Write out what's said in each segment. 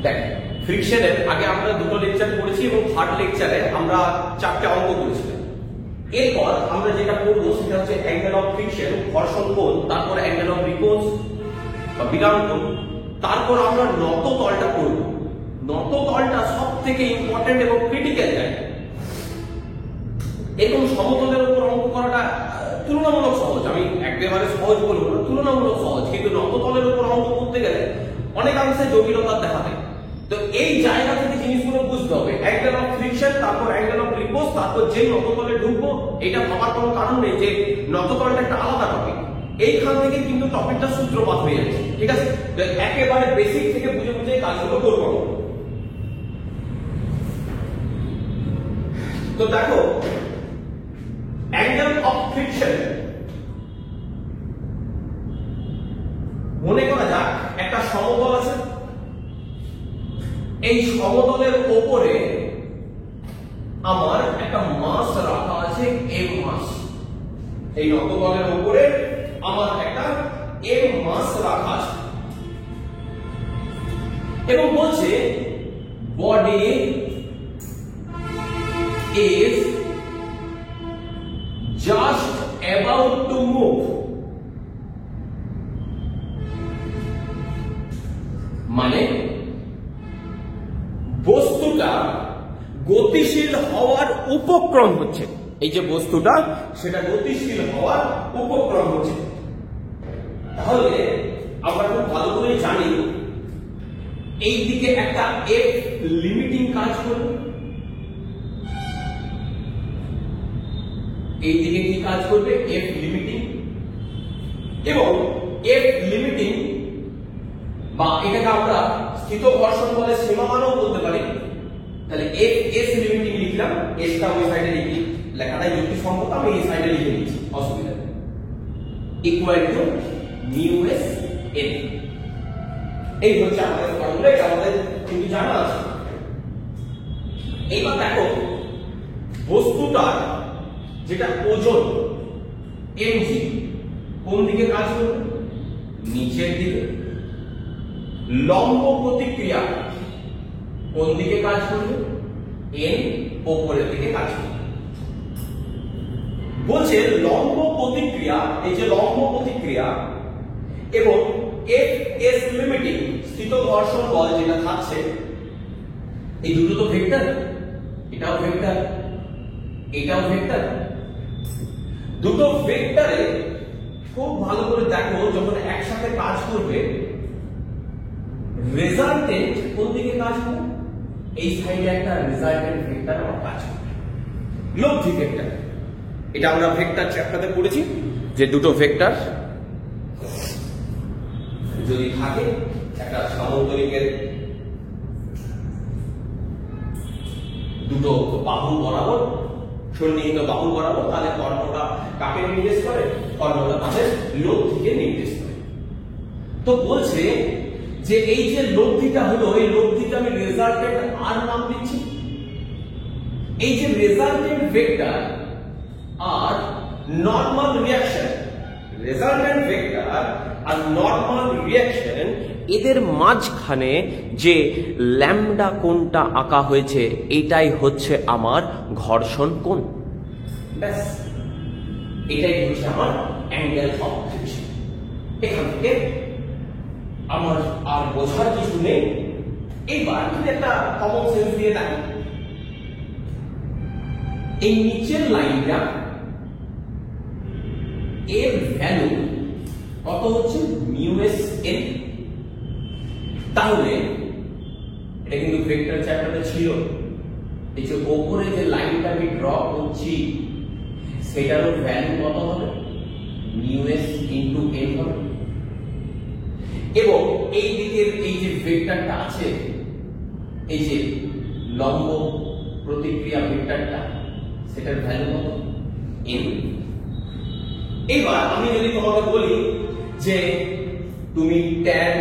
দেখ ফ্রিকশনের আগে আমরা দুটো লেকচার করেছি এবং থার্ড লেকচারে আমরা 4টে অঙ্ক করেছিলাম। এরপর আমরা যেটা করবো সেটা হচ্ছে অ্যাঙ্গেল অফ ফ্রিকশন, ঘর্ষণ কোণ, তারপর অ্যাঙ্গেল অফ রিপোজ বা বিরাম কোণ, তারপর আমরা নত তলটা করব। নত তলটা সব থেকে ইম্পর্টেন্ট এবং ক্রিটিক্যাল জায়গা। এরকম সমতলের উপর অঙ্ক করাটা তুলনামূলক সহজ, আমি একেবারে সহজ বলবো না, তুলনামূলক সহজ, কিন্তু নত তলের উপর অঙ্ক করতে গেলে অনেকাংশে জটিলতা দেখা দেয়। তো এই জায়গা থেকে জিনিসগুলো বুঝতে হবে, অ্যাঙ্গেল অফ ফ্রিকশন, তারপর অ্যাঙ্গেল অফ রিপোজ, তারপর যে নততলে ঢুকবো, এটা ভাবার কোনো কারণ নেই যে নততলটা একটা আলাদা টপিক। এইখান থেকে কিন্তু টপিকটা সূত্রপাত হয়ে যাচ্ছে, ঠিক আছে? একেবারে বেসিক থেকে বুঝে বুঝে কাজগুলো করবো। তো দেখো অ্যাঙ্গেল অফ ফ্রিকশন, মনে করা যাক একটা সমতল আছে, এই সমতলের উপরে আমার একটা মাস রাখা আছে m মাস। এই নততলের উপরে আমার একটা m মাস রাখা আছে এবং বলছে body is just about to move, মানে বস্তুটা গতিশীল হওয়ার উপক্রম হচ্ছে। এই যে বস্তুটা সেটা গতিশীল হওয়ার উপক্রম হচ্ছে। তাহলে আমরা খুব ভালো করে জানি এই দিকে একটা এফ লিমিটিং কাজ করবে, এই দিকে কি কাজ করবে? F limiting. এবং এফ লিমিটিং বা এটাকে আমরা স্থিত ঘর্ষণ বলে সীমামানও বলতে পারি। তাহলে এফ এস লিমিটিং লিখলাম, এসটা ওই সাইডে লিখি, লেখাটা যুক্তিসঙ্গত, আমি এই সাইডে লিখে নিচ্ছি, অসুবিধা নেই। Equal to mu S N. এই হচ্ছে আমাদের ফর্মুলা, এটা আমাদের কিন্তু জানা আছে। এইবার দেখো বস্তুটার যেটা ওজন mg কোন দিকে কাজ করবে? নিচের দিকে। লম্ব প্রতিক্রিয়া কোন দিকে কাজ করবে? n উপরের দিকে কাজ করবে। বলছে লম্ব প্রতিক্রিয়া, এই যে লম্ব প্রতিক্রিয়া এবং এফ এস লিমিটিং স্থিত ঘর্ষণ বল যেটা থাকছে, এই দুটো তো ভেক্টর, এটাও ভেক্টর, এটাও ভেক্টর। দুটো ভেক্টরে খুব ভালো করে দেখো যখন একসাথে কাজ করবে, রেজাল্টেন্ট কোন দিকে কাজ করবে? এই সাইডে একটা রেজাল্টেন্ট ভেক্টর আমার কাজ করবে, লব্ধি ভেক্টর। এটা আমরা ভেক্টর চ্যাপ্টারে পড়েছি যে দুটো ভেক্টর যদি থাকে একটা সামন্তরিকের দুটো বাহু বরাবর, সন্নিহিত বাহু বরাবর, তাহলে কর্ণটা কাকে নির্দেশ করে? কর্ণটা তাদের লব্ধিকে নির্দেশ করে। তো বলছে যে এই যে লব্ধিটা হলো, এই লব্ধিটা আমি রেজাল্টেন্ট আর নাম দিচ্ছি। এই যে রেজাল্টেন্ট ভেক্টর আর নরমাল রিঅ্যাকশন, রেজাল্টেন্ট ভেক্টর আর নরমাল রিঅ্যাকশন, এদের মাঝখানে যে ল্যামডা কোণটা আঁকা হয়েছে, এটাই হচ্ছে আমার ঘর্ষণ কোণ। ব্যাস, এটাই হচ্ছে আমার অ্যাঙ্গেল অফ ফ্রিকশন। এখান থেকে আমার আর বোঝার কিছু নেই। এইবার যদি একটা কমন সেন্স দিয়ে দেখো, এই নিচের লাইনটা এর ভ্যালু কত হচ্ছে? Mu S N. তাহলে এটা কিন্তু ভেক্টর চ্যাপ্টারে ছিল, এই যে উপরে যে লাইনটা আমি ড্র করছি সেটারও ভ্যালু কত হবে? মিউ এস ইনটু এন হবে। এবং এই দিকের এই যে ভেক্টরটা আছে, এই যে লম্ব প্রতিক্রিয়া ভেক্টরটা, সেটার ভ্যালু কত? এন। এবার আমি যদি তোমাকে বলি যে তুমি ট্যান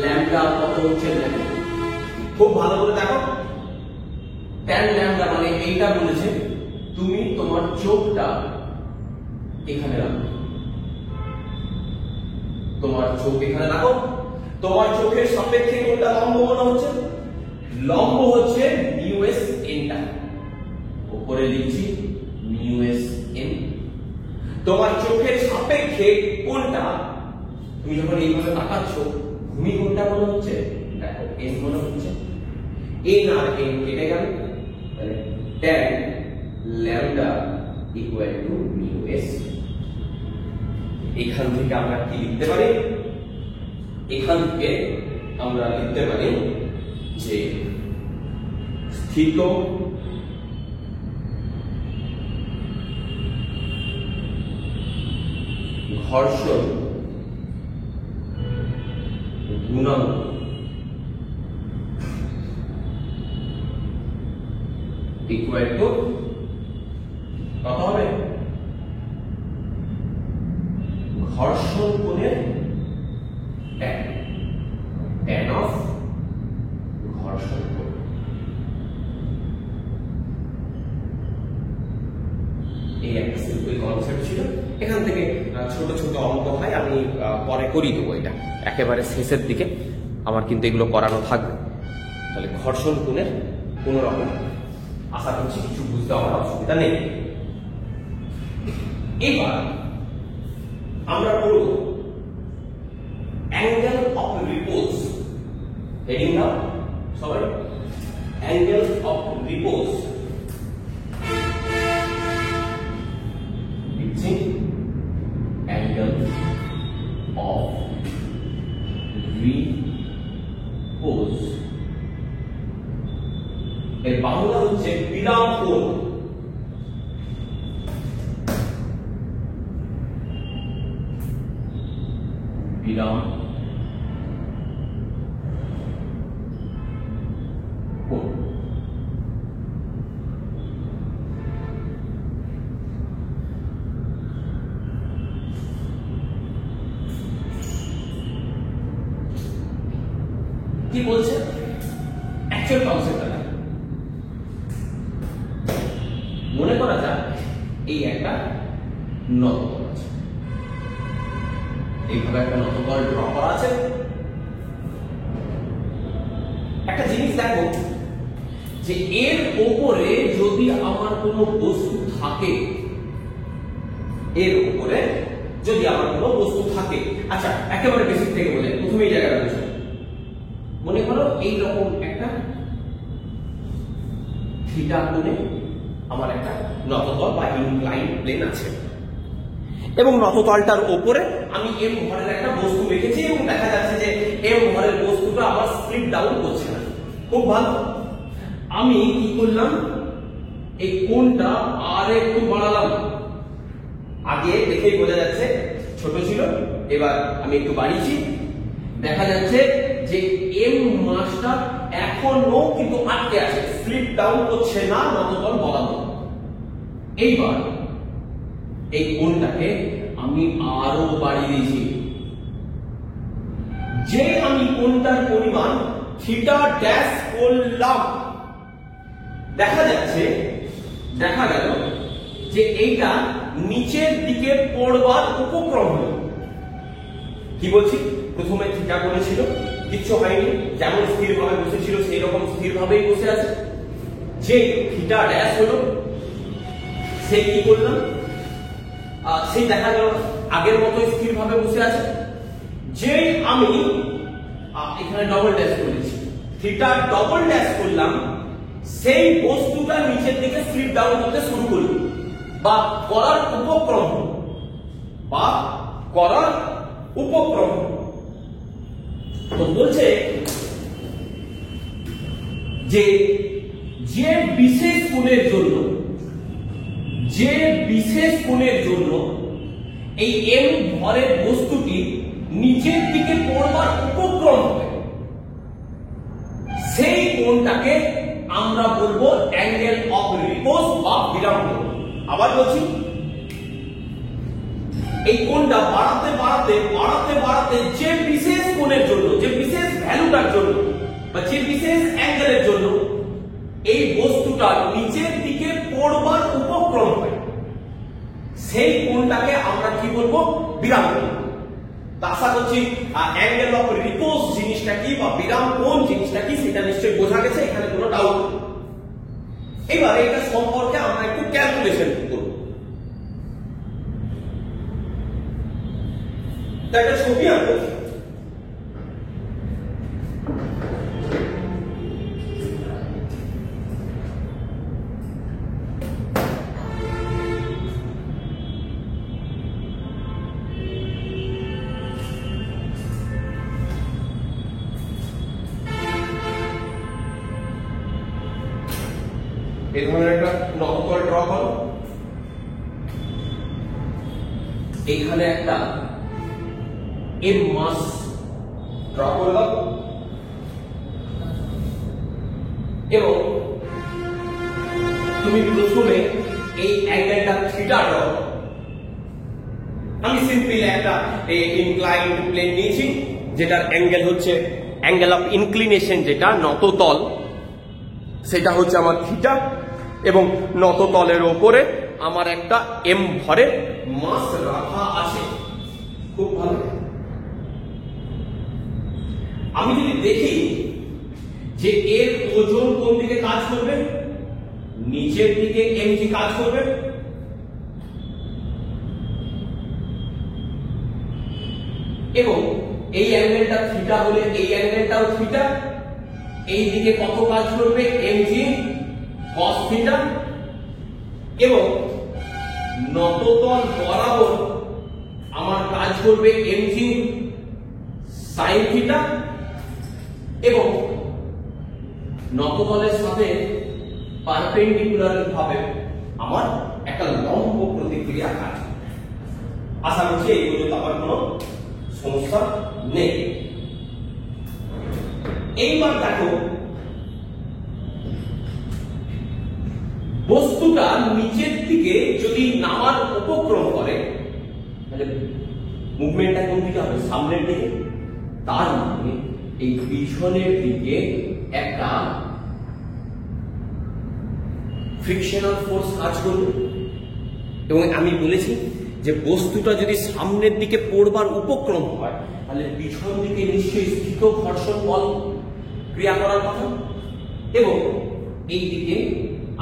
ল্যামডা কত হচ্ছে, খুব ভালো করে দেখো, ট্যান ল্যামডা মানে এইটা বলেছে তুমি তোমার চোখটা এখানে রাখো, তোমার চোখ এখানে রাখো, তোমার চোখের সাপেক্ষে কোনটা লম্ব মনে হচ্ছে? লম্ব হচ্ছে মিউএস এনটা, উপরে লিখছি মিউএস এন। তোমার চোখের সাপেক্ষে কোনটা, তুমি যখন এইভাবে তাকাচ্ছ, ভূমি কোনটা মনে হচ্ছে? দেখো এন মনে হচ্ছে। এন আর এন কেটে গেল, তাহলে tan ল্যামডা ইকুয়াল টু মিউএস। এখান থেকে আমরা কি লিখতে পারি? এখান থেকে আমরা লিখতে পারি যে স্থিত ঘর্ষণ গুণাঙ্ক ইকুয়াল টু কত হবে? ঘর্ষণ কোণের tan, tan অফ ঘর্ষণ কোণ। এই একটা সিম্পল কনসেপ্ট ছিল। এখান থেকে ছোট ছোট অঙ্ক হয়, আমি পরে করিয়ে দেবো, এটা একেবারে শেষের দিকে আমার কিন্তু এগুলো করানো থাকবে। তাহলে ঘর্ষণ কোণের কোন রকম আশা করছি কিছু বুঝতে আমার অসুবিধা নেই। এবার আমরা করব অ্যাঙ্গেল অফ রিপোজ। হেডিং নাও সবাই, অ্যাঙ্গেল অফ রিপোজ। অ্যাঙ্গেল অফ রিপোজ এর বাংলা হচ্ছে বিরাম কোণ। বিরাম কোণ। কি বলছে অ্যাকচুয়াল কনসেপ্টটা? মনে করা যাক এই একটা নততল আছে, এইভাবে একটা নততল ড্র করা আছে। একটা জিনিস দেখো যে এর উপরে যদি আমার কোনো বস্তু থাকে, এর উপরে যদি আমার কোনো বস্তু থাকে, আচ্ছা একেবারে বেসিক থেকে বলে প্রথমে এই জায়গাটা বুঝো। মনে করো এই রকম একটা থিটা কোণে আমার একটা নততল বা ইনক্লাইন প্লেন আছে, এবং নততলটার উপরে আমি এম ভরের একটা বস্তু রেখেছি, এবং দেখা যাচ্ছে যে এম ভরের বস্তুটা আবার স্লিপ ডাউন করছে না। খুব ভালো। আমি কি করলাম, এই কোণটা আর একটু বাড়ালাম। আগে দেখেই বোঝা যাচ্ছে ছোট ছিল, এবার আমি একটু বাড়িয়েছি। দেখা যাচ্ছে যে এম মাসটা এখনো কিন্তু আটকে আছে, স্লিপ ডাউন করছে না নততল বরাবর। এইবার এই কোণটাকে আমি আরো বাড়িয়ে দিয়েছি। যে আমি কোণটার পরিমাণ থিটা ড্যাশ করলাম, দেখা গেল যে এইটা নিচের দিকে পড়বার উপক্রম হলো। কি বলছি, প্রথমে থিটা কোণে ছিল, কিচ্ছু হয়নি, যেমন স্থিরভাবে বসেছিল সেই রকম স্থিরভাবেই বসে আছে। যে থিটা ড্যাশ হলো, সে কি করলাম, সেই দেখা গেল আগের মতোই স্থিরভাবে বসে আছে। যে আমি এখানে ডবল ড্যাশ করেছি, থিটা ডবল ড্যাশ করলাম, সেই বস্তুটা নিচের দিকে স্লিপ ডাউন করতে শুরু করলো বা করার উপক্রম। তো বলছে যে বিশেষ কোণের জন্য এই এম ভরের বস্তুটি নিচের দিকে পড়বার উপক্রম হবে, সেই কোণটাকে আমরা বলবো অ্যাঙ্গেল অফ রিপোজ বা বিরাম কোণ। আবার বলছি, এই কোণটা বাড়াতে যে বিশেষ কোণের জন্য, যে বিশেষ ভ্যালুটার জন্য বা যে বিশেষ অ্যাঙ্গেলের জন্য এই বস্তুটা নিচের দিকে পড়বার উপক্রম হয়, সেই কোণটাকে আমরা কি বলবো, বিরাম কোণ। আশা করছি অ্যাঙ্গেল অফ রিপোজ জিনিসটা কি বা বিরাম কোণ জিনিসটা কি সেটা নিশ্চয়ই বোঝা গেছে, এখানে কোনো ডাউট নেই। এবার এটা সম্পর্কে আমরা একটু ক্যালকুলেশন করব। একটা ছবি আঁকবো। এই ধরনের একটা নকল ড্র করো, এইখানে একটা এম মাস ড্র করলাম এবং তুমি প্রথমে এই অ্যাঙ্গেলটা থিটা ড্র। আমি সিম্পল একটা ইনক্লাইন্ড প্লেন নিয়েছি, যেটার অ্যাঙ্গেল হচ্ছে অ্যাঙ্গেল অফ ইনক্লিনেশন, যেটা নততল, সেটা হচ্ছে আমার থিটা, এবং নততলের ওপরে আমার একটা এম ভরে মাস রাখা আছে। খুব ভালো। আমি যদি দেখি যে এর ওজন কোন দিকে কাজ করবে, নিচের দিকে এমজি কাজ করবে, এবং এই অ্যাঙ্গেলটা থিটা হলে এই অ্যাঙ্গেলটাও থিটা, এই দিকে কত কাজ করবে এমজি cos থিটা, এবং নততল বরাবর আমার কাজ করবে এমজি sin থিটা, এবং নততলের সাথে পারপেন্ডিকুলার ভাবে আমার একটা লম্ব প্রতিক্রিয়া কাজ করবে। আশা করছি এই পর্যন্ত আমার কোনো সমস্যা নেই। এইবার দেখো বস্তুটা নিচের দিকে যদি নামার উপক্রম করে তাহলে মুভমেন্টটা কোন দিকে হবে, সামনের দিকে। তার মানে এই পিছনের দিকে একটা ফ্রিকশনাল ফোর্স কাজ করবে, এবং আমি বলেছি যে বস্তুটা যদি সামনের দিকে পড়বার উপক্রম হয় তাহলে পিছন দিকে নিশ্চয়ই স্থিত ঘর্ষণ বল ক্রিয়া করার কথা, এবং এই দিকে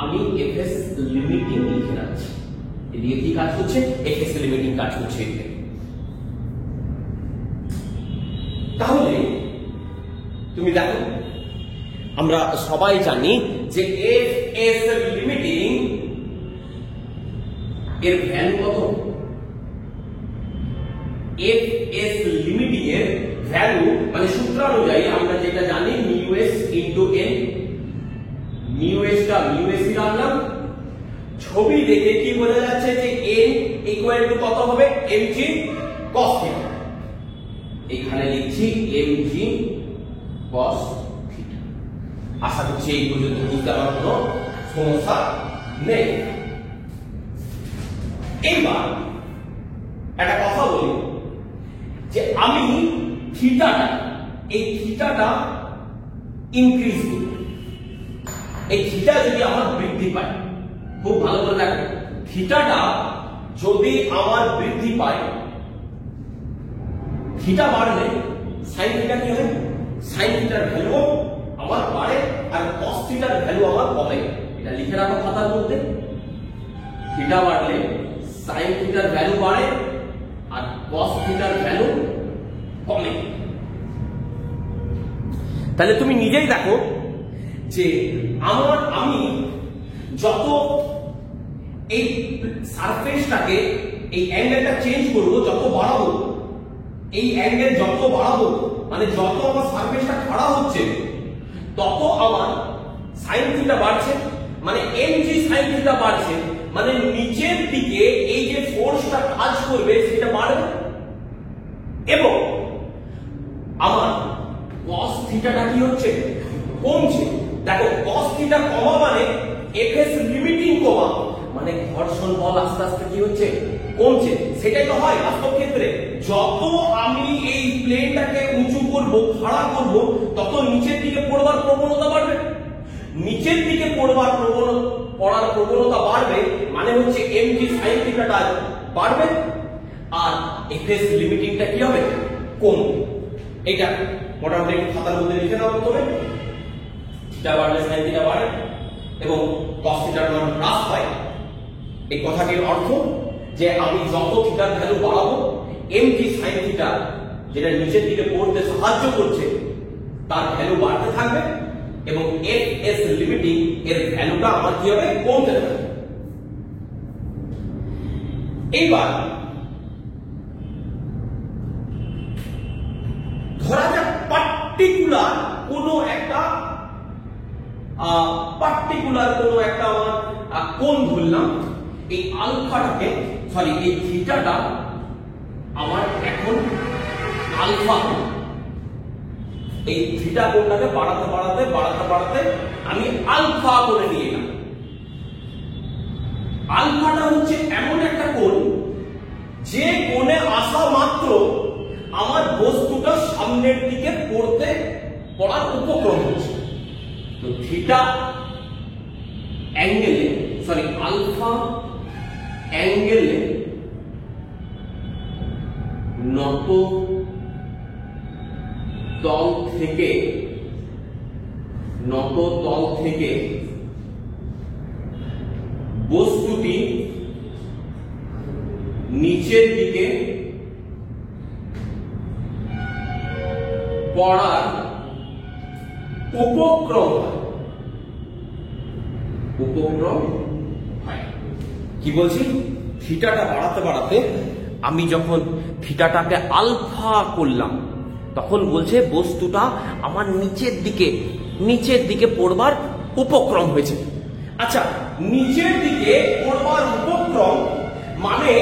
আমি এফএস লিমিটিং লিখে রাখছি। এদিকে কি কাজ করছে, এফএস লিমিটিং কাজ করছে এদিকে। তাহলে তুমি দেখো আমরা সবাই জানি যে এফএস লিমিটিং এর ভ্যালু কত। এফএস লিমিটিং এর ভ্যালু মানে সূত্র অনুযায়ী আমরা যেটা জানি mu S into N, mu S টা মিউ এস রাখলাম। ছবি দেখে কি বোঝা যাচ্ছে যে এন ইকুয়াল টু কত হবে, এমজি cos থিটা। এখানে লিখছি এমজি cos থিটা। আশা করছি এই পর্যন্ত বুঝতে আমার কোনো সমস্যা নেই। এইবার একটা কথা বলি যে আমি থিটাটা, এই থিটাটা ইনক্রিজ করব। এই থিটা যদি আমার বৃদ্ধি পায়, খুব ভালো করে দেখো, থিটাটা যদি আমার বৃদ্ধি পায়, থিটা বাড়লে সাইন থিটা কি হয়, সাইন থিটার ভ্যালু আমার বাড়ে আর কস থিটার ভ্যালু আমার কমে। এটা লিখে রাখো খাতার মধ্যে। থিটা বাড়লে সাইন থিটার ভ্যালু বাড়ে আর কস থিটার ভ্যালু কমে। তাহলে তুমি নিজেই দেখো যে আমি যত এই সারফেসটাকে, এই অ্যাঙ্গেলটা চেঞ্জ করব, যত বাড়াবো, এই অ্যাঙ্গেল যত বাড়াবো মানে যত আমার সারফেসটা খাড়া হচ্ছে তত আমার সাইন থিটা বাড়ছে, মানে এমজি সাইন থিটা বাড়ছে, মানে নিচের দিকে এই যে ফোর্সটা কাজ করবে সেটা বাড়বে, এবং আমার cos থিটাটা কি হচ্ছে, কমছে। দেখো cos থিটা কমা মানে এফএস লিমিটিং কমা, মানে ঘর্ষণ বল আস্তে আস্তে কি হচ্ছে, কমছে। সেটাই তো হয় বাস্তব ক্ষেত্রে। যত আমি এই প্লেনটাকে উঁচু করব, খাড়া করব, তত নিচের দিকে পড়বার প্রবণতা বাড়বে। নিচের দিকে পড়ার প্রবণতা বাড়বে মানে হচ্ছে এমজি সাইন থিটাটা বাড়বে আর এফএস লিমিটিংটা কি হবে, কোণ। এটা মোটামুটি একটু খাতার মধ্যে লিখে নাও প্রথমে। থিটা বাড়লে সাইন থিটা বাড়ে এবং কস থিটার মান হ্রাস পায়। এই কথাটির অর্থ যে আমি যত থিটার ভ্যালু বাড়াবো mg sin থিটা যেটা নিচের দিকে পড়তে সাহায্য করছে তার ভ্যালু বাড়তে থাকবে এবং fs লিমিটিং এর ভ্যালুটা আমার কি হবে কমতে থাকবে। এইবার ধরা যাক পার্টিকুলার কোনো একটা আমার কোণ ধরলাম, এই আলফাটাকে সরি এই থিটাটা আমার এখন আলফা, এই থিটা কোণটাকে বাড়াতে বাড়াতে বাড়াতে বাড়াতে আমি আলফা করে নিয়ে এলাম। আলফাটা হচ্ছে এমন একটা কোণ যে কোণে আসা মাত্র আমার বস্তুটা সামনের দিকে পড়ার উপক্রম হচ্ছে। তো থিটা অ্যাঙ্গেলে সরি আলফা অ্যাঙ্গেলে নত তল থেকে বস্তুটি নিচের দিকে পড়ার উপক্রম হয়। কি বলছি, থিটাটা বাড়াতে বাড়াতে আমি যখন থিটাটাকে আলফা করলাম তখন বলছে বস্তুটা আমার নিচের দিকে পড়বার উপক্রম হয়েছে। আচ্ছা, নিচের দিকে পড়বার উপক্রম মানে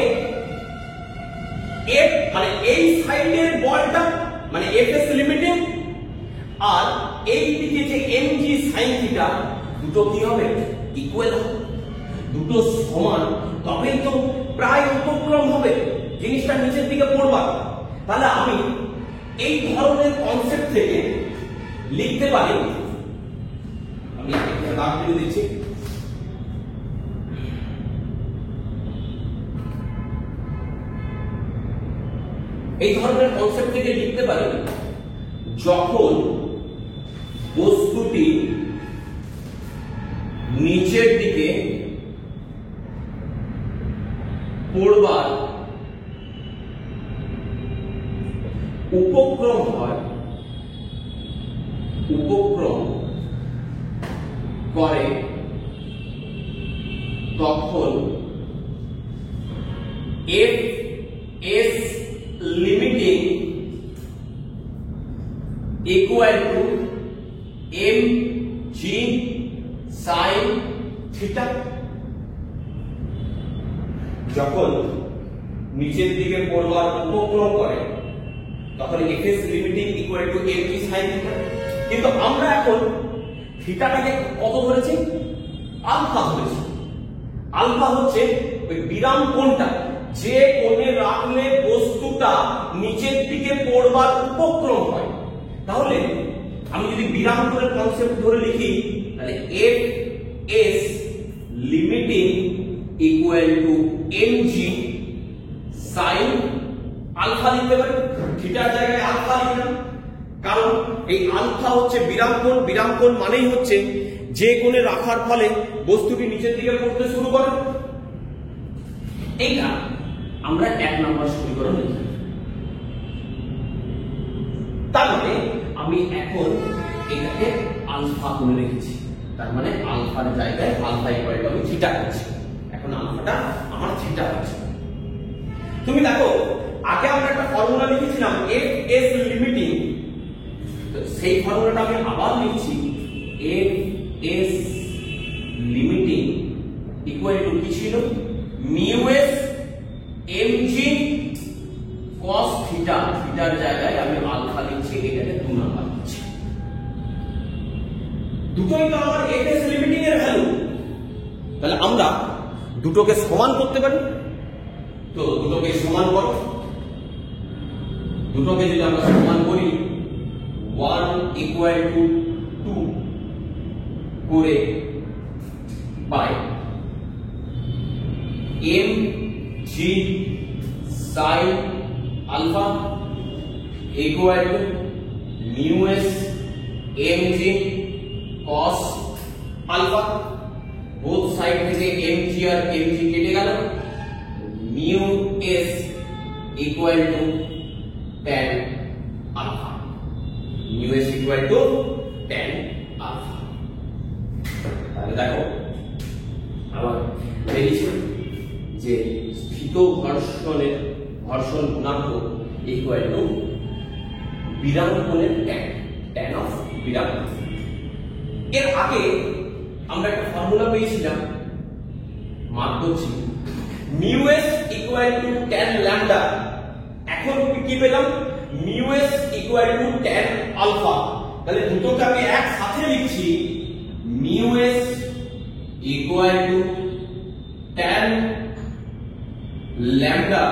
এই সাইডের বলটা মানে এফএস লিমিটিং আর এই দিকে যে এমজি সাইন থিটা দুটো কি হবে ইকুয়াল হবে, দুটো সমান, তবেই তো প্রায় উপক্রম হবে জিনিসটা নিচের দিকে পড়বা। তাহলে আমি এই ধরনের কনসেপ্ট থেকে লিখতে পারি, আমি একটা দাগ দিয়ে দিচ্ছি, এই ধরনের কনসেপ্ট থেকে লিখতে পারি যখন বস্তুটি নিচের দিকে পড়বার উপক্রম করে তখন F S limiting equal to M G sine theta. যখন নিচের দিকে পড়বার উপক্রম করে তখন FS limiting equal to M G sine theta. কিন্তু আমরা এখন থিটাটাকে কত ধরেছি, আলফা ধরেছি। আলফা হচ্ছে ওই বিরাম কোণটা যে কোণে রাখলে বস্তুটা নিচের দিকে পড়বার উপক্রম হয়। তাহলে আমি যদি বিরাম কোণের কনসেপ্ট ধরে লিখি তাহলে F S limiting equal to MG sine alpha লিখতে পারি, থিটার জায়গায় আলফা লিখলাম, কারণ এই আলফা হচ্ছে বিরাম কোণ। বিরাম কোণ মানেই হচ্ছে যে কোণে রাখার ফলে বস্তুটি নিচের দিকে পড়তে শুরু করে। এইটা আমরা 1 নম্বর সমীকরণ লিখি। তার মানে আমি এখন এটাকে আলফা করে রেখেছি, তার মানে আলফার জায়গায় আলফা ইকুয়াল টু আমি থিটা করছি। এখন আলফাটা আমার থিটা হচ্ছে। তুমি দেখো আগে আমরা একটা ফর্মুলা লিখেছিলাম এফ এস লিমিটিং, তো সেই ফর্মুলাটা আমি আবার লিখছি F S limiting equal two কি ছিল, mu S MG cos theta, থিটার জায়গায় আমি আলফা লিখছি, এটাকে 2 নাম্বার লিখছি। দুটোই তো আমার এফএস লিমিটিং এর ভ্যালু, তাহলে আমরা দুটোকে সমান করতে পারি। তো দুটোকে সমান করো, দুটোকে যদি আমরা সমান করি 1 ইকুয়াল টু 2 করে পাই M G sine alpha, equal to mu S mg cos alpha, both side থেকে mg আর mg কেটে গেল, mu S equal to tan alpha, mu S equal to tan alpha. তাহলে দেখো আবার বেরিয়েছে যে স্থিত ঘর্ষণের ঘর্ষণ গুণাঙ্ক ইকুয়াল টু বিরাম কোণের tan অফ বিরাম। এর আগে আমরা একটা ফর্মুলা পেয়েছিলাম, মার্ক করছি, mu S equal to tan lambda. এখন কি পেলাম? Mu S equal to tan alpha. তাহলে দুটোকে আমি একসাথে লিখছি, mu S equal to tan lambda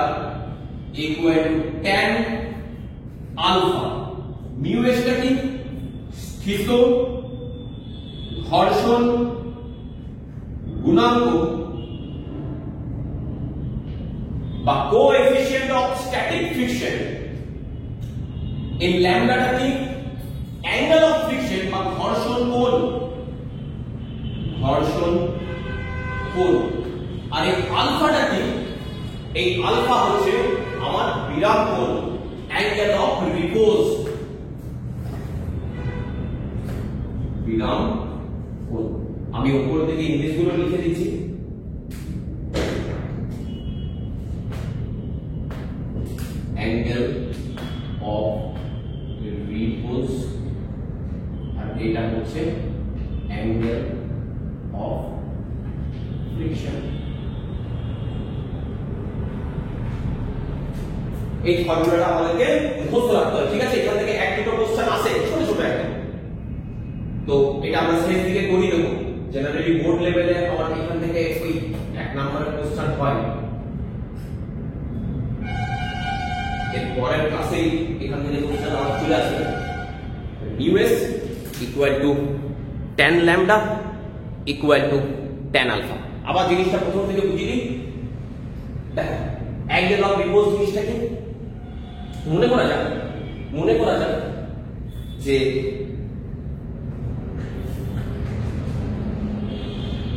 equal to tan alpha. Mu এসটা কি? স্থিত ঘর্ষণ গুণাঙ্ক বা কোএফিশিয়েন্ট অফ স্ট্যাটিক ফ্রিকশন। এই ল্যামডাটা কি? অ্যাঙ্গেল অফ ফ্রিকশন বা ঘর্ষণ কোণ, ঘর্ষণ কোণ। আর এই আলফাটা কি? এই আলফা হচ্ছে আমার বিরাম কোণ, অ্যাঙ্গেল অফ রিপোজ, বিরাম কোণ। আমি উপর থেকে ইংলিশগুলো লিখে দিচ্ছি। অ্যাঙ্গেল অফ রিপোজ আর এটা হচ্ছে অ্যাঙ্গেল অফ ফ্রিকশন। এই ফর্মুলাটা আমাদেরকে মুখস্থ রাখতে হবে, ঠিক আছে? এখান থেকে এক দুটো কোশ্চেন আসে, ছোট ছোট একটা, তো এটা আমরা শেষ দিকে করি দেবো। জেনারেলি বোর্ড লেভেলে আমার এখান থেকে ওই এক নম্বরের কোশ্চেন হয়, এর পরের ক্লাসেই এখান থেকে কোশ্চেন আমার চলে আসবে। Mu S equal to tan lambda equal to tan alpha. আবার জিনিসটা প্রথম থেকে বুঝিয়ে দিই। দেখো অ্যাঙ্গেল অফ রিপোজ জিনিসটা কি? মনে করা যাক যে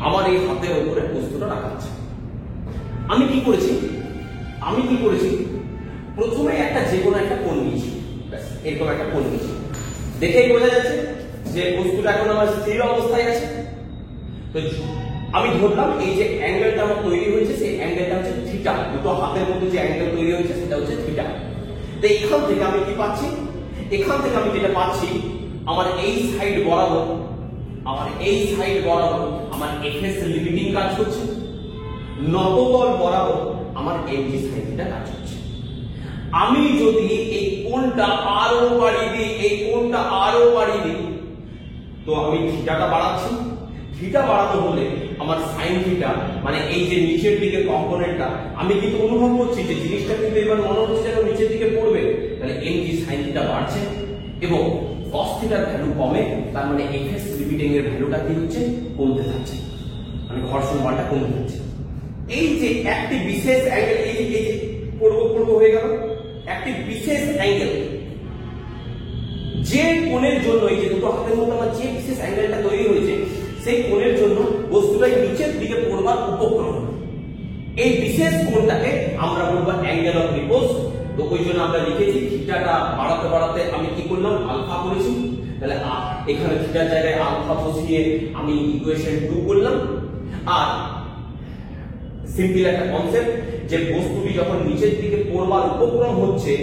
আমার এই হাতের উপরে বস্তুটা রাখা আছে। আমি কি করেছি? প্রথমে একটা যে কোনো একটা কোণ নিয়েছি, এরকম একটা কোণ নিয়েছি। দেখেই বোঝা যাচ্ছে যে বস্তুটা এখন আমার স্থির অবস্থায় আছে। তো আমি ধরলাম এই যে অ্যাঙ্গেলটা আমার তৈরি হয়েছে, সেই অ্যাঙ্গেলটা হচ্ছে থিটা। দুটো হাতের মধ্যে যে অ্যাঙ্গেল তৈরি হয়েছে সেটা হচ্ছে থিটা। তো এখান থেকে আমি কি পাচ্ছি? এখান থেকে আমি যেটা পাচ্ছি, আমার এই সাইড বরাবর আমার এফএস লিমিটিং কাজ করছে, নততল বরাবর আমার এমজি সাইন থিটা কাজ করছে। আমি যদি এই কোণটা আরো বাড়িয়ে দিই, তো আমি থিটাটা বাড়াচ্ছি। থিটা বাড়ানো হলে আমার সাইন থিটা, মানে এই যে নিচের দিকে কম্পোনেন্টটা, আমি কিন্তু অনুভব করছি যে জিনিসটা কিন্তু এবার মনে হচ্ছে যেন নিচের দিকে পড়বে। তাহলে এমজি সাইন থিটা বাড়ছে এবং cos থিটার ভ্যালু কমে, তার মানে এফএস লিমিটিং এর ভ্যালুটা কি হচ্ছে? কমতে থাকছে, মানে ঘর্ষণ বলটা কমতে থাকছে। এই যে একটি বিশেষ অ্যাঙ্গেল, এই যে পূর্ব হয়ে গেল একটি বিশেষ অ্যাঙ্গেল, যে কোণের জন্য এই যে দুটো হাতের মধ্যে আমার যে বিশেষ অ্যাঙ্গেলটা তৈরি হয়েছে, সেই কোণের জন্য বস্তুটা নিচের দিকে পড়বার উপক্রম। এই বিশেষ কোণটাকে আমরা বলবো অ্যাঙ্গেল অফ রিপোজ। তো ওই জন্য আমরা লিখেছি থিটাটা বাড়াতে আমি কি করলাম? আলফা করেছি। তাহলে এখানে থিটার জায়গায় আলফা বসিয়ে আমি ইকুয়েশন 2 করলাম। আর সিম্পল একটা কনসেপ্ট, যে বস্তুটি যখন নিচের দিকে পড়বার উপক্রম হচ্ছে,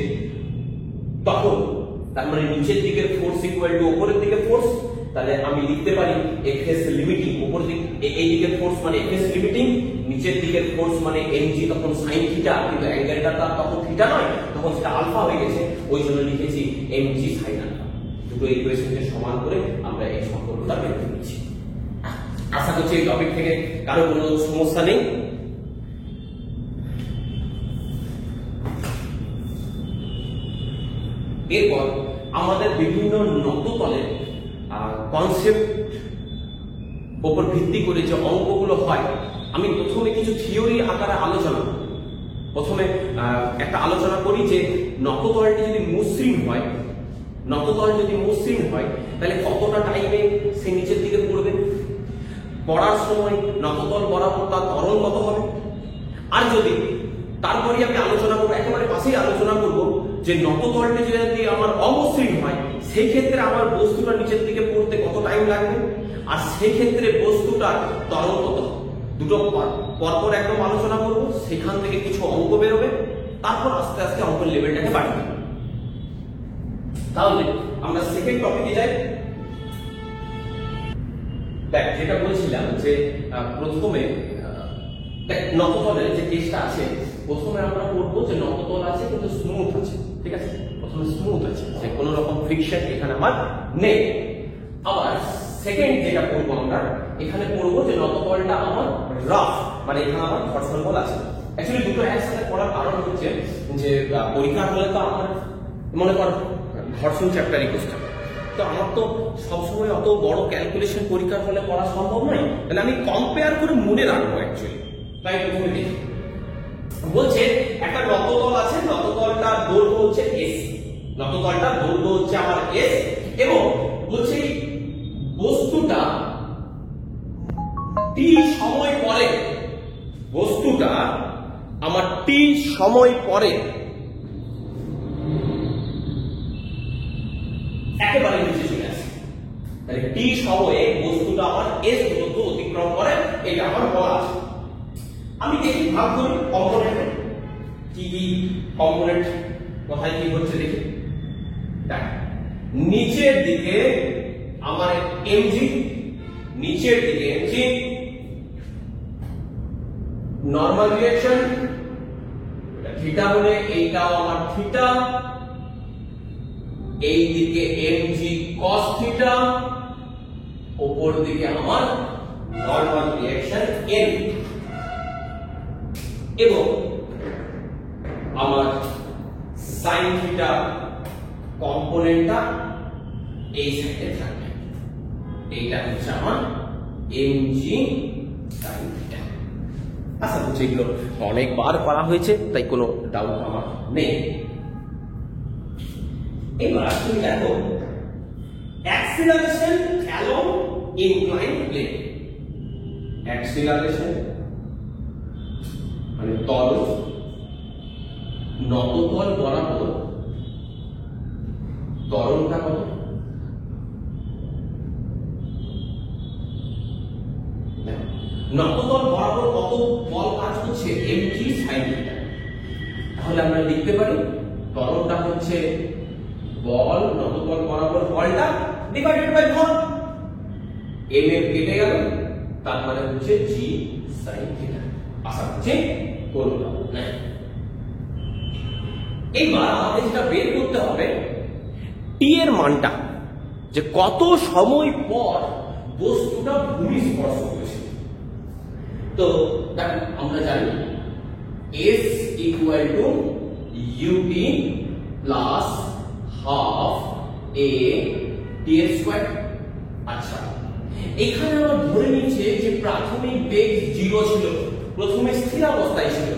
তখন তার মানে নিচের দিকের ফোর্স ইকুয়াল টু উপরের দিকে ফোর্স। তাহলে আমি লিখতে পারি এফএস লিমিটিং, উপর দিক এই দিকের ফোর্স মানে এফএস লিমিটিং, নিচের দিকের ফোর্স মানে এমজি, তখন সাইন থিটা, কিন্তু অ্যাঙ্গেলটা তখন থিটা নয়, তখন সেটা আলফা হয়ে গেছে। ওই জন্য লিখেছি এমজি সাইন আলফা। দুটো ইকুয়েশনকে সমান করে আমরা এই সম্পর্কটা বের করেছি। আশা করছি এই টপিক থেকে কারো কোনো সমস্যা নেই। এরপর আমাদের বিভিন্ন নততলের কনসেপ্ট উপর ভিত্তি করে যে অঙ্কগুলো হয়, আমি প্রথমে কিছু থিওরি আকারে আলোচনা, প্রথমে একটা আলোচনা করি যে নততলটি যদি মসৃণ হয়, নততল যদি মসৃণ হয় তাহলে কতটা টাইমে সে নিচের দিকে পড়বে, পড়ার সময় নততল বরাবর তার ত্বরণ কত হবে। আর যদি তারপরে আমি আলোচনা করবো, একেবারে পাশেই আলোচনা করবো যে নততলটি যদি আমার অমসৃণ হয় সেই ক্ষেত্রে আমার বস্তুটা নিচের দিকে পড়তে কত টাইম লাগবে, আর সেই ক্ষেত্রে বস্তুটার ত্বরণ কত। দুটো পরপর একদম আলোচনা করবো, সেখান থেকে কিছু অঙ্ক বেরোবে, তারপর আস্তে আস্তে অঙ্কের লেভেলটাকে বাড়বে। তাহলে আমরা সেকেন্ড টপিকে যাই। দেখ, যেটা বলছিলাম যে প্রথমে নততলের যে কেসটা আছে, প্রথমে আমরা পড়বো যে নততল আছে কিন্তু স্মুথ আছে, ঠিক আছে, প্রথমে স্মুথ আছে, যে কোনো রকম ফ্রিকশন এখানে আমার নেই। আবার সেকেন্ড যেটা পড়বো আমরা, এখানে পড়বো যে নততলটা আমার রাফ, মানে এখানে আমার ঘর্ষণ বল আছে। অ্যাকচুয়ালি দুটো একসাথে পড়ার কারণ হচ্ছে যে পরীক্ষার হলে তো আমার মনে কর ঘর্ষণ চ্যাপ্টারই কোশ্চেন, তো আমার তো সবসময় অত বড় ক্যালকুলেশন পরীক্ষার হলে পড়া সম্ভব নয়, তাহলে আমি কম্পেয়ার করে মনে রাখবো অ্যাকচুয়ালি। তাই প্রথমে দেখি, বলছে একটা নততল আছে, নততলটার দৈর্ঘ্য হচ্ছে এস, নততলটার দৈর্ঘ্য হচ্ছে আমার এস, এবং বলছে বস্তুটা টি সময় পরে, বস্তুটা আমার টি সময় পরে একেবারে নিচে চলে আসে, তাহলে টি সময়ে বস্তুটা আমার এস দূরত্ব অতিক্রম করে, এটা আমার বলা আছে। আমি দেখি ভাগ করি কম্পোনেন্ট, কি কি কম্পোনেন্ট কোথায় কি হচ্ছে দেখি। দেখ, নিচের দিকে আমার এমজি, নিচের দিকে এমজি, নরমাল ডিরেকশন থিটা হলে এইটাও আমার থিটা, এই দিকে এমজি কস থিটা, উপর দিকে আমার নরমাল ডিরেকশন এন, এবং আমার সাইন থিটা কম্পোনেন্টটা এই সাইডে থাকবে, এইটা হচ্ছে আমার এমজি সাইন থিটা। আচ্ছা, বুঝছি, এগুলো অনেকবার করা হয়েছে, তাই কোনো ডাউট আমার নেই। এবার তুমি দেখো acceleration along inclined plane, acceleration মানে তল নততল বরাবর ত্বরণটা কত, নততল বরাবর কত বল কাজ হচ্ছে mg sin থিটা। তাহলে আমরা লিখতে পারি ত্বরণটা হচ্ছে বল নততল বরাবর বলটা ডিভাইডেড বাই ভর, m এর কেটে গেল, তার মানে হচ্ছে g sin থিটা। আশা করছি করব না। এইবার আমাদের যেটা বের করতে হবে t এর মানটা, যে কত সময় পর বস্তুটা ভূমি স্পর্শ করেছে। তো দেখো, আমরা জানি s equal to ut plus half a dx square। আচ্ছা, এখানে আমরা ধরে নিচ্ছে যে প্রাথমিক বেগ 0 ছিল, প্রথমে স্থির অবস্থায় ছিল,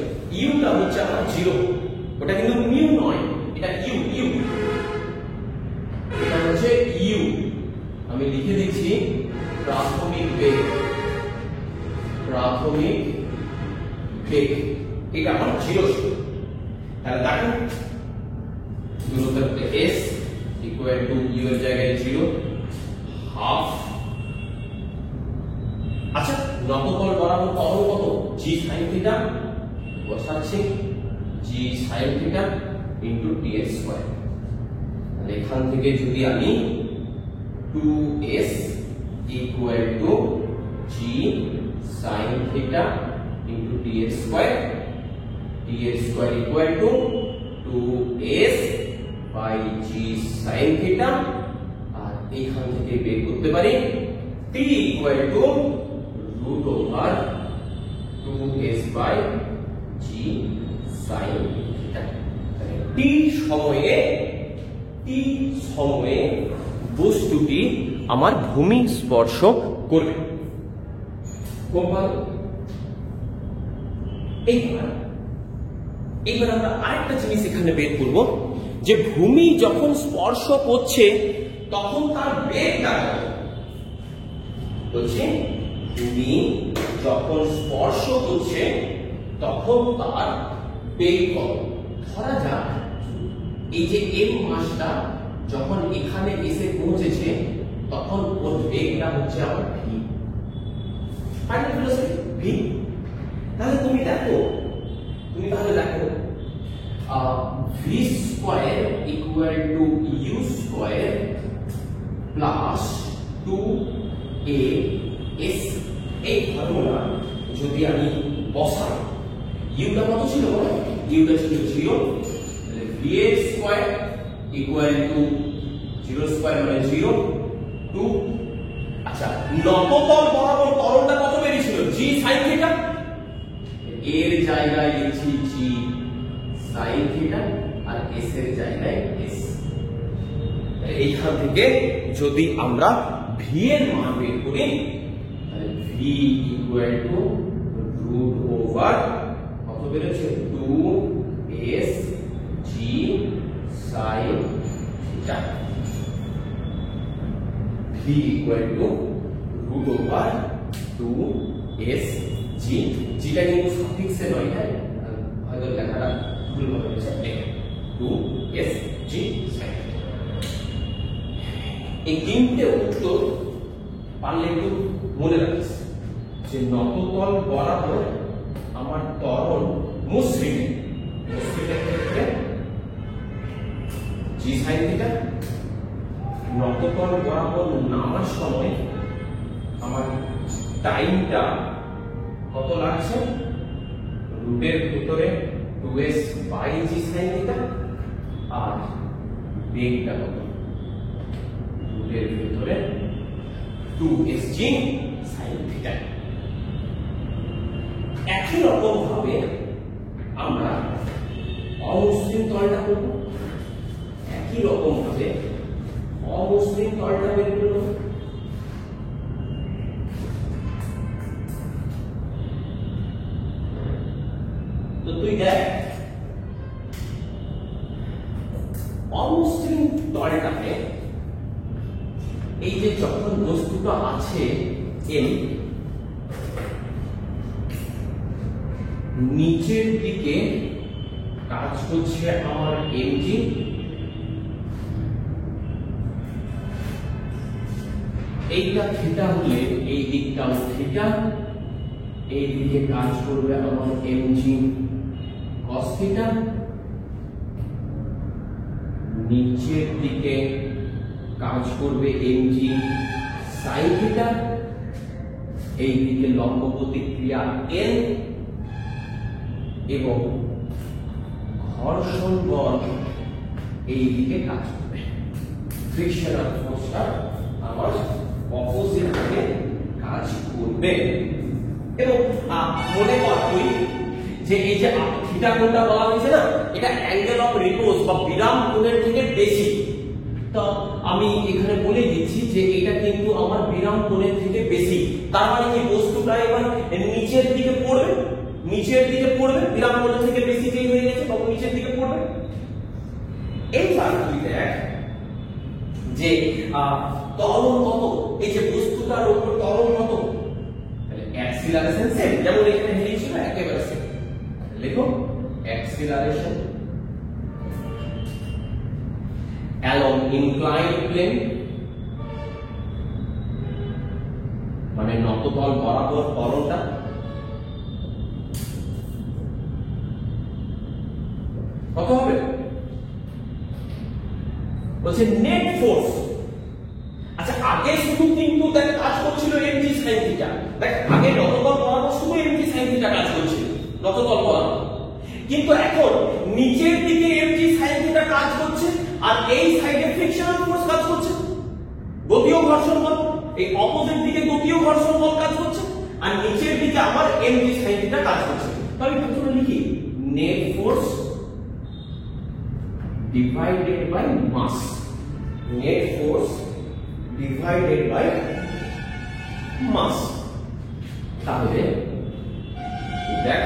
u টা হচ্ছে আমার 0, ওটা কিন্তু মিউ নয়, এটা u, এটা হচ্ছে u। আমি লিখে দিচ্ছি প্রাথমিক বেগ, প্রাথমিক বেগ এটা আমার 0 ছিল। তাহলে দেখেন দূরত্ব s ইকুয়াল টু u এর জায়গায় 0 হাফ। আচ্ছা, নততল বরাবর ত্বরণ কত, g sin থিটা, বসাচ্ছি g sin theta into dx square. তাহলে এখান থেকে যদি আমি 2s equal to g sin theta into dx square, dx square equal to 2s by g sin theta, আর এখান থেকে বের করতে পারি t equal to root over 2s by g sin theta। t সময়ে বস্তুটি আমার ভূমি স্পর্শ করবে। খুব ভালো। এইবার আমরা আরেকটা জিনিস এখানে বের করব, যে ভূমি যখন স্পর্শ করছে তখন তার বেগটা কত। বলছি ভূমি যখন স্পর্শ করছে তখন তার বেগ কত। ধরা যাক এই যে এম মাসটা যখন এখানে এসে পৌঁছেছে তখন ওর বেগটা হচ্ছে আমার ভি, ফাইনাল ভেলোসিটি ভি। তাহলে তুমি দেখো V square equal to U square plus 2a_s। এই ফর্মুলা যদি আমি বসাই, ইউটা কত ছিল বলো, ইউটা ছিল 0, তাহলে va square equal to 0 square মানে 0 2। আচ্ছা নবতল বরাবর ত্বরণটা কত বেরিয়েছিল, g sin থিটা, এর জায়গায় লিখছি g sin থিটা আর s এর জায়গায় s। এইখান থেকে যদি আমরা v এর মান বের করি তাহলে v equal to root over কত বেরোচ্ছে 2s g sin theta, v equal to root over 2s g, যেটা কিন্তু সাফিক্সে নয়, হ্যাঁ হয়তো লেখাটা ভুল হয়ে গেছে, 2s g sin। এই তিনটে উত্তর পারলে একটু মনে রাখিস, যে নততল বরাবর আমার ত্বরণ মসৃণের ক্ষেত্রে g sin থিটা, নততল বরাবর নামার সময় আমার টাইমটা কত লাগছে, রুটের ভিতরে 2s by g sin theta, আর বেগটা কত, রুটের ভিতরে 2s g sin থিটা। একই রকম ভাবে আমরা অমসৃণ তলটা করব, একই রকম ভাবে অমসৃণ তলটা বের করব। তো তুই দেখ অমসৃণ তলটাতে এই যে যখন বস্তুটা আছে এম, নিচের দিকে কাজ করছে আমার mg, এইটা থিটা হলে এই দিকটাও থিটা, এই দিকে কাজ করবে আমার mg cos থিটা, নিচের দিকে কাজ করবে mg sin থিটা, এই দিকে লম্ব প্রতিক্রিয়া n, এবং ঘর্ষণ বল এই দিকে কাজ করবে। ফ্রিকশনাল ফোর্সটা আমার অপোজিট দিকে কাজ করবে। এবং মনে কর তুই যে এই যে থিটা কোণটা বলা হয়েছে না, এটা অ্যাঙ্গেল অফ রিপোজ বা বিরাম কোণের থেকে বেশি। তো আমি এখানে বলে দিচ্ছি যে এটা কিন্তু আমার বিরাম কোণের থেকে বেশি, তার মানে কি বস্তুটা এবার নিচের দিকে পড়বে, নিচের দিকে পড়বে, বিরাম কোণের থেকে বেশি যেই হয়ে গেছে তখন নিচের দিকে পড়বে। এইবার তুই দেখ যে ত্বরণ কত, এই যে বস্তুটার উপর ত্বরণ কত, তাহলে অ্যাক্সিলারেশন সেম, যেমন এখানে লিখছিল একেবারে সেম, লিখো অ্যাক্সিলারেশন along inclined plane, মানে নততল বরাবর ত্বরণটা কত হবে, বলছে নেট ফোর্স। আচ্ছা আগে শুধু কিন্তু দেখ কাজ করছিল mg sin থিটা, দেখ আগে নততল বরাবর শুধু mg sin থিটা কাজ করছিল নততল বরাবর, কিন্তু এখন নিচের দিকে mg sin থিটা কাজ করছে আর এই সাইডে ফ্রিকশনাল ফোর্স কাজ করছে, গতীয় ঘর্ষণ বল, এই অপোজিট দিকে গতীয় ঘর্ষণ বল কাজ করছে, আর নিচের দিকে আমার mg sin থিটা কাজ করছে। তাহলে প্রথমে লিখি net force divided by mass, net force divided by mass। তাহলে দেখ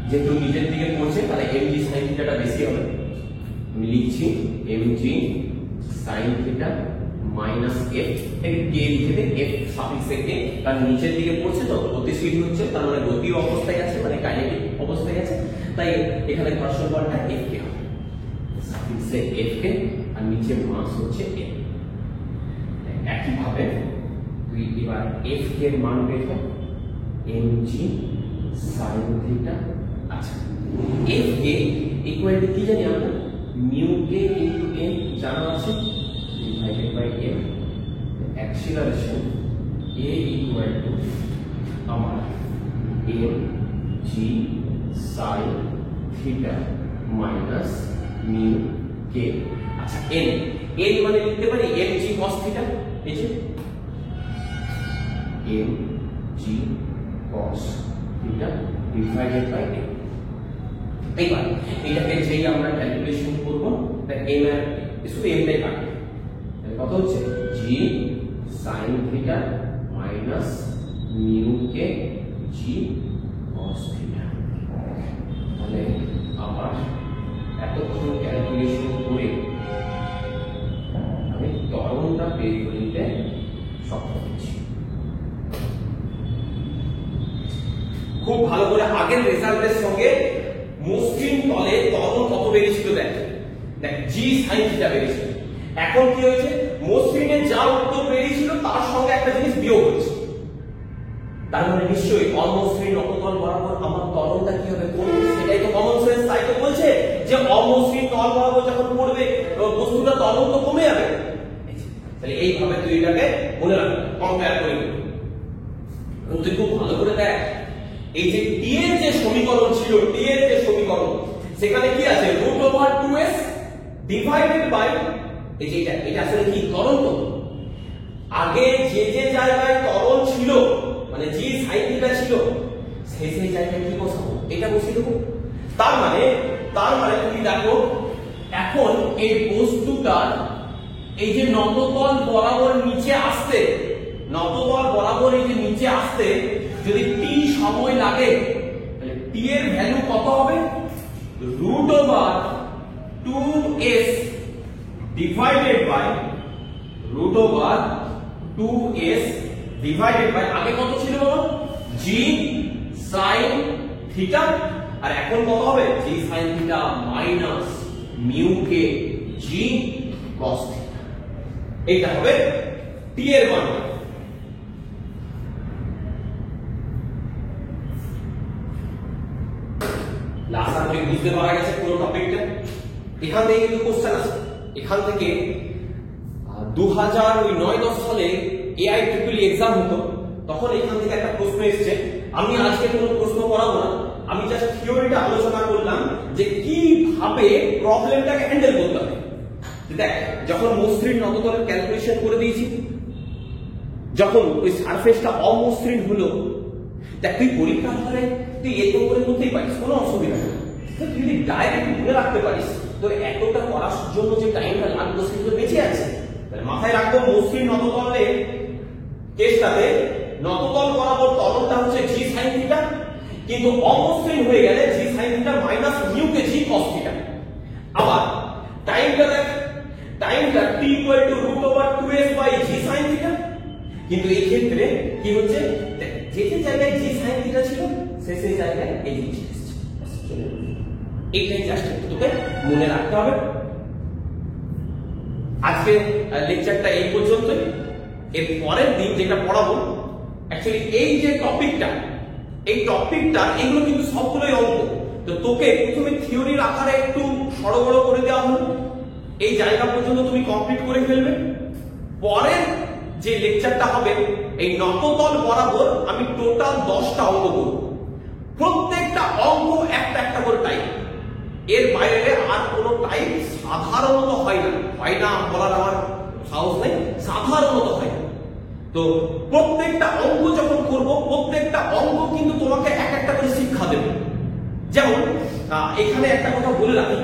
যেহেতু নিচের দিকে পড়ছে তাহলে mg sin থিটাটা বেশি হবে। আমি লিখছি mg sin theta minus f থেকে k লিখে দে, f সাফিক্সে k, কারণ নিচের দিকে পড়ছে তো গতিশীল হচ্ছে, তার মানে গতি অবস্থায় আছে, মানে কাইনেটিক অবস্থায় আছে, তাই এখানে ঘর্ষণ বলটা f k হবে, সাফিক্সে f k আর নিচে মাস হচ্ছে m। একই ভাবে তুই এবার f k এর মান বের কর, mg sin থিটা। আচ্ছা, f k ইকুয়াল টু কি জানি আমরা, mu k ইনটু m জানা আছে, divided by m, acceleration a equal to আমার mg sin theta minus mu k। আচ্ছা n মানে লিখতে পারি mg cos theta, এই যে mg cos theta divided by m। এইবার এটাকে যেই আমরা ক্যালকুলেশন করব, তাই m এর শুধু m টাই কাটবে, কত হচ্ছে g sin theta minus mu k g cos theta। তাহলে আবার এতক্ষণ ক্যালকুলেশন করে আমি ত্বরণটা বের করে নিতে সক্ষম হচ্ছি। খুব ভালো করে আগের রেজাল্টের সঙ্গে মসৃণ তলে ত্বরণ কত বেরিয়েছিল দেখ, g sin theta বেরিয়েছিল। এখন কি হয়েছে, মসৃণের যা উত্তর বেরিয়েছিল তার সঙ্গে একটা জিনিস বিয়োগ হচ্ছে, তার মানে নিশ্চয়ই অমসৃণ অবতল বরাবর আমার ত্বরণটা কি হবে, কোন, সেটাই তো কমন সেন্স, তাই তো বলছে যে অমসৃণ তল বরাবর যখন পড়বে বস্তুটা ত্বরণ তো কমে যাবে। তাহলে এইভাবে তুই এটাকে মনে রাখবি, কম্পেয়ার করে নিবি। তুই খুব ভালো করে দেখ, এই যে t এর যে সমীকরণ ছিল, t এর যে সমীকরণ, সেখানে কি আছে, √2s ডিভাইডেড বাই, এই যে এটা আসলে কি ত্বরণ, তো আগে যে যে জায়গায় ত্বরণ ছিল মানে g sin থিটা ছিল, সেই সেই জায়গায় কি বসাবো, এটা বসিয়ে দেবো। তার মানে তুমি দেখো এখন এই বস্তুটার এই যে নততল বরাবর নিচে আসতে, নততল বরাবর এই যে নিচে আসতে যদি t সময় লাগে, তাহলে t এর ভ্যালু কত হবে, √2s divided by √2s divided by, আগে কত ছিল বলো, g sin theta, আর এখন কত হবে, g sin theta minus mu k g cos theta। এইটা হবে t এর মান। লাস্ট আপনি বুঝতে পারা গেছে পুরো টপিকটা। এখান থেকে কিন্তু কোশ্চেন আছে, এখান থেকে 2009-10 সালে AIEEE এক্সাম হতো, তখন এখান থেকে একটা প্রশ্ন এসেছে। আমি আজকে কোনো প্রশ্ন করাবো না, আমি জাস্ট থিওরিটা আলোচনা করলাম যে কিভাবে প্রবলেমটাকে হ্যান্ডেল করতে হবে। দেখ, যখন মসৃণ নততলের ক্যালকুলেশন করে দিয়েছি, যখন ওই সারফেসটা অমসৃণ হলো, দেখ তুই পরীক্ষার হলে তুই এত করে করতেই পারিস, কোনো অসুবিধা নেই। তুই যদি ডাইরেক্ট মনে রাখতে পারিস, তোর এতটা করার জন্য যে টাইমটা লাগবে সেগুলো বেঁচে আছে। মাথায় রাখবো মসৃণ নততলের কেসটাতে নততল বরাবর ত্বরণটা হচ্ছে g sin থিটা, কিন্তু অমসৃণ হয়ে গেলে g sin theta minus mu কে g cos থিটা। আবার টাইমটা দেখ, টাইমটা t equal to √2s by g sin theta, কিন্তু এই ক্ষেত্রে কি হচ্ছে, যে যে জায়গায় g sin থিটা ছিল সেই জায়গায় এই জিনিস এসেছে। এইটাই জাস্ট তোকে মনে রাখতে হবে। আজকে লেকচারটা এই পর্যন্তই। এর পরের দিন যেটা পড়াবো, অ্যাকচুয়ালি এই যে টপিকটা, এই টপিকটা এগুলো কিন্তু সবগুলোই অঙ্ক, তো তোকে প্রথমে থিওরির আকারে একটু সরগড় করে দেওয়া হলো, এই জায়গা পর্যন্ত তুমি কমপ্লিট করে ফেলবে। পরের যে লেকচারটা হবে, এই নততল বরাবর আমি টোটাল 10টা অঙ্ক করব, প্রত্যেকটা অঙ্ক একটা একটা করে টাইপ, এর বাইরে আর কোনো টাইপ সাধারণত হয় না বলার আমার সাহস নেই, সাধারণত হয় না। তো প্রত্যেকটা অঙ্ক যখন করব, প্রত্যেকটা অঙ্ক কিন্তু তোমাকে এক একটা করে শিক্ষা দেবে। যেমন এখানে একটা কথা বলে রাখি,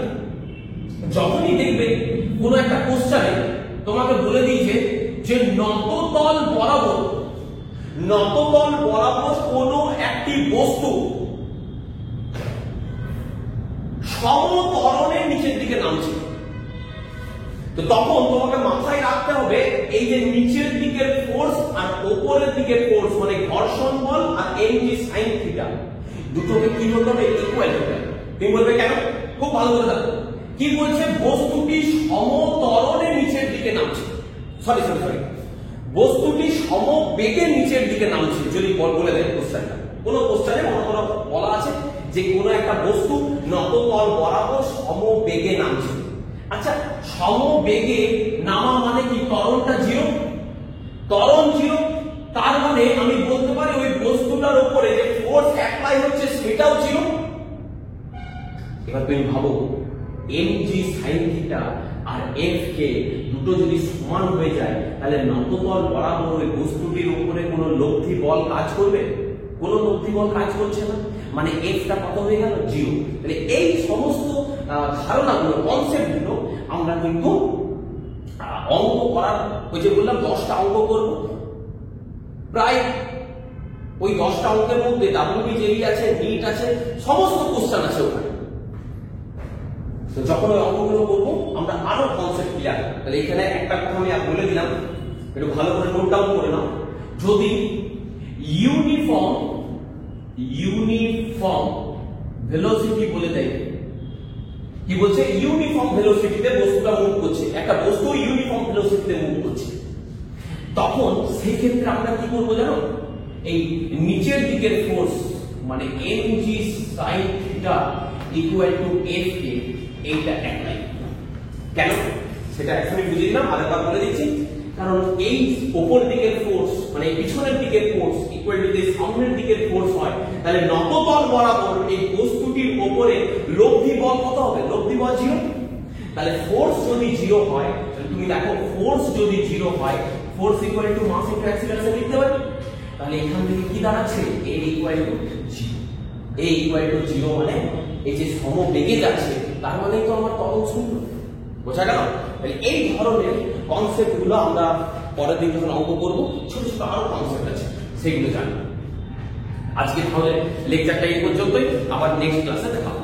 যখনই দেখবে কোনো একটা কোশ্চেনে তোমাকে বলে দিয়েছে যে নততল বরাবর কোনো একটি বস্তু সমত্বরণের নিচের দিকে নামছে। তো তখন তোমাকে মাথায় রাখতে হবে এই যে নিচের দিকের ফোর্স আর উপরের দিকের ফোর্স মানে ঘর্ষণ বল আর mg sin থিটা দুটোকে কি বলতে হবে? ইকুয়াল করতে হবে। তুমি বলবে কেন? খুব ভালো করে দেখো কি বলছে, বস্তুটি সমত্বরণের নিচের দিকে নামছে। সরি বস্তুটি সমবেগে নিচের দিকে নামছে। যদি বলে দেয় কোশ্চেনটা, কোন কোশ্চেনে মনে করো বলা আছে যে কোন একটা বস্তু নততল বরাবর সমবেগে নামছে। আচ্ছা, সমবেগে নামা মানে কি? ত্বরণটা জিরো, ত্বরণ জিরো। তার মানে আমি বলতে পারি ওই বস্তুটার উপরে যে ফোর্স অ্যাপ্লাই হচ্ছে সেটাও জিরো। এবার তুমি ভাবো mg sin থিটা আর f কে দুটো যদি সমান হয়ে যায় তাহলে নততল বরাবর ওই বস্তুটির উপরে কোনো লব্ধি বল কাজ করবে? কোনো লব্ধি বল কাজ করছে না, মানে f টা কত হয়ে গেল? জিরো। তাহলে এই সমস্ত ধারণাগুলো, কনসেপ্টগুলো আমরা কিন্তু অঙ্ক করার, ওই যে বললাম 10টা অঙ্ক করব, প্রায় ওই 10টা অঙ্কের মধ্যে WBJEE আছে, নিট আছে, সমস্ত কোশ্চেন আছে ওখানে। তো যখন ওই অঙ্কগুলো করবো আমরা আরো কনসেপ্ট ক্লিয়ার। তাহলে এখানে একটা কথা আমি বলে দিলাম, একটু ভালো করে নোট ডাউন করে নাও। যদি ইউনিফর্ম ভেলোসিটি বলে দেয়, কি বলছে? ইউনিফর্ম ভেলোসিটিতে বস্তুটা মুভ করছে, একটা বস্তু ইউনিফর্ম ভেলোসিটিতে মুভ করছে, তখন সেই ক্ষেত্রে আমরা কি করবো জানো? এই নিচের দিকের ফোর্স মানে mg sin theta equal to f কে এইটা অ্যাপ্লাই। কেন সেটা এখনই বুঝিয়ে দিলাম, আরেকবার বলে দিচ্ছি। কারণ এই উপর দিকের ফোর্স মানে পিছনের দিকের ফোর্স ইকুয়াল টু যদি সামনের দিকের ফোর্স হয়, তাহলে নততল বরাবর এই বস্তুটির উপরে লব্ধি বল কত হবে? লব্ধি বল জিরো। তাহলে ফোর্স যদি জিরো হয়, তাহলে তুমি দেখো ফোর্স যদি জিরো হয়, force equal to mass into acceleration লিখতে পারি। তাহলে এখান থেকে কি দাঁড়াচ্ছে? a equal to 0। a equal to 0 মানে এই যে সমবেগে যাচ্ছে, তার মানে তো আমার ত্বরণ শূন্য। বোঝা গেল? তাহলে এই ধরনের কনসেপ্ট গুলো আমরা পরের দিন যখন অঙ্ক করব, ছোট ছোট আরো কনসেপ্ট আছে সেগুলো জানবো। আজকে তাহলে লেকচারটা এই পর্যন্তই, আবার নেক্সট ক্লাসে দেখা হবে।